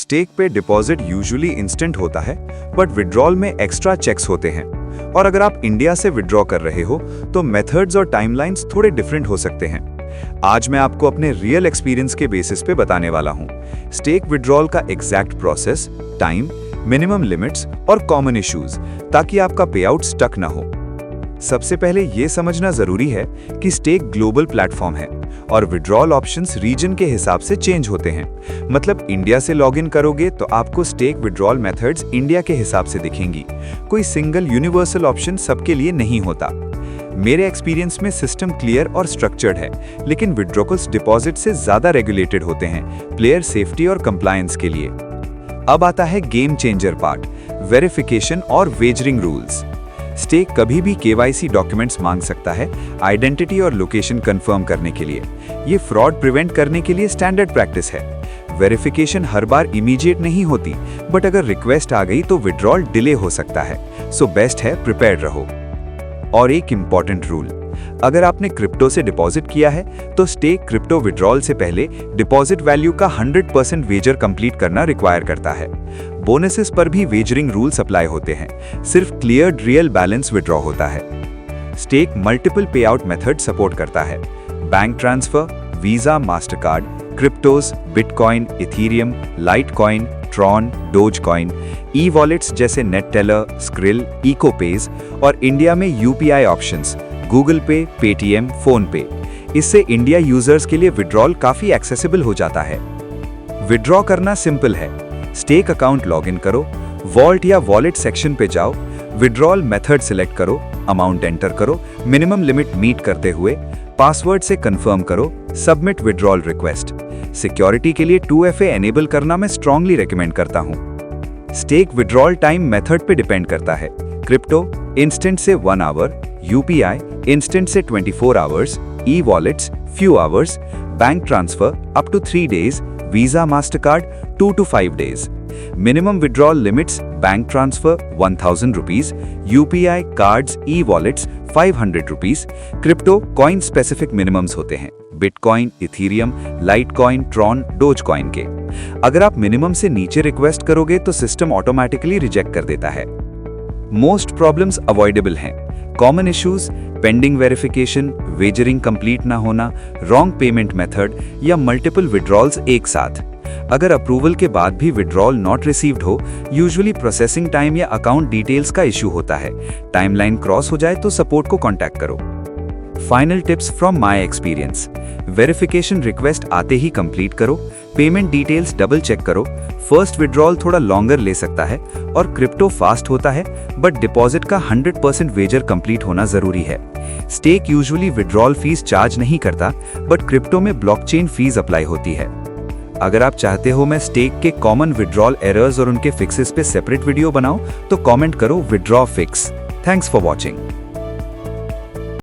Stake पे deposit usually instant होता है, बट विड्रॉल में एक्स्ट्रा चेक्स होते हैं। और अगर आप इंडिया से विड्रॉ कर रहे हो तो मेथड्स और टाइमलाइंस थोड़े डिफरेंट हो सकते हैं। आज मैं आपको अपने रियल एक्सपीरियंस के बेसिस पे बताने वाला हूँ स्टेक विड्रॉल का exact process, time, minimum limits और कॉमन इश्यूज, ताकि आपका पे आउट स्टक ना हो। सबसे पहले ये समझना जरूरी है कि स्टेक ग्लोबल प्लेटफॉर्म है और विड्रॉल ऑप्शंस रीजन के हिसाब से चेंज होते हैं। मतलब इंडिया से लॉगिन करोगे तो आपको स्टेक विड्रॉल मेथड्स इंडिया के हिसाब से दिखेंगी। कोई सिंगल यूनिवर्सल ऑप्शन सबके लिए नहीं होता। मेरे एक्सपीरियंस में सिस्टम क्लियर और स्ट्रक्चर्ड है, लेकिन विड्रॉल्स डिपॉजिट से ज्यादा रेगुलेटेड होते हैं प्लेयर सेफ्टी और कंप्लायंस के लिए। अब आता है गेम चेंजर पार्ट, वेरिफिकेशन और वेजरिंग रूल्स। स्टेक कभी भी केवाईसी डॉक्यूमेंट्स मांग सकता है आइडेंटिटी और लोकेशन कंफर्म करने के लिए। ये फ्रॉड प्रिवेंट करने के लिए स्टैंडर्ड प्रैक्टिस है। वेरिफिकेशन हर बार इमीडिएट नहीं होती, बट अगर रिक्वेस्ट आ गई तो विड्रॉल डिले हो सकता है। सो बेस्ट है प्रिपेयर्ड रहो। और एक इंपॉर्टेंट रूल, अगर आपने क्रिप्टो से डिपॉजिट किया है तो स्टेक क्रिप्टो विड्रॉल से पहले डिपॉजिट वैल्यू का 100% वेजर कंप्लीट करना रिक्वायर करता है। बोनसेस पर भी वेजरिंग रूल्स अप्लाई होते हैं, सिर्फ क्लियर्ड रियल बैलेंस विड्रॉ होता है। Stake multiple payout method support करता है, bank transfer, Visa, Mastercard, cryptos, bitcoin, ethereum, litecoin, Tron, dogecoin, e wallets जैसे नेटटेलर, स्क्रिल, इकोपेज और इंडिया में UPI options, Google Pay, Paytm, PhonePe. इससे India users के लिए withdrawal काफी accessible हो जाता है। विड्रॉ करना सिंपल है, स्टेक अकाउंट लॉगिन करो, वॉल्ट या वॉलेट सेक्शन पे जाओ, विड्रॉल मेथड सिलेक्ट करो, अमाउंट एंटर करो, मिनिमम लिमिट मीट करते हुए पासवर्ड से कंफर्म करो, सबमिट विड्रॉल रिक्वेस्ट। सिक्योरिटी के लिए 2FA एनेबल करना मैं स्ट्रांगली रेकमेंड करता हूँ। स्टेक विड्रॉल टाइम मेथड पे डिपेंड करता है। क्रिप्टो इंस्टेंट से 1 आवर, यूपीआई इंस्टेंट से 24 hours, e wallets few hours, bank transfer up to 3 days, Visa Mastercard 2 to 5 days। Minimum withdrawal limits bank transfer 1000 rupees, UPI, cards, e wallets 500 rupees. Crypto coin specific minimums होते हैं, bitcoin, ethereum, litecoin, Tron, dogecoin के। अगर आप minimum से नीचे request करोगे तो system automatically reject कर देता है। मोस्ट प्रॉब्लम्स अवॉइडेबल हैं। Common issues, pending verification, wagering complete ना होना, रॉन्ग पेमेंट मेथड या मल्टीपल विड्रॉल्स एक साथ। अगर अप्रूवल के बाद भी विड्रॉल नॉट रिसीव्ड हो, यूजुअली प्रोसेसिंग टाइम या अकाउंट डिटेल्स का इशू होता है। टाइमलाइन क्रॉस हो जाए तो सपोर्ट को कांटेक्ट करो। Final tips from my experience, verification request आते ही कंप्लीट करो, पेमेंट डिटेल्स डबल चेक करो, फर्स्ट विड्रॉल थोड़ा लॉन्गर ले सकता है और क्रिप्टो फास्ट होता है, बट डिपॉजिट का 100% वेजर कंप्लीट होना जरूरी है। Stake usually withdrawal fee charge नहीं करता, बट क्रिप्टो में ब्लॉकचेन फीस अप्लाई होती है। अगर आप चाहते हो मैं स्टेक के कॉमन विड्रॉल एरर्स और उनके फिक्सेस पे सेपरेट वीडियो बनाऊं तो कमेंट करो withdraw fix. Thanks for watching.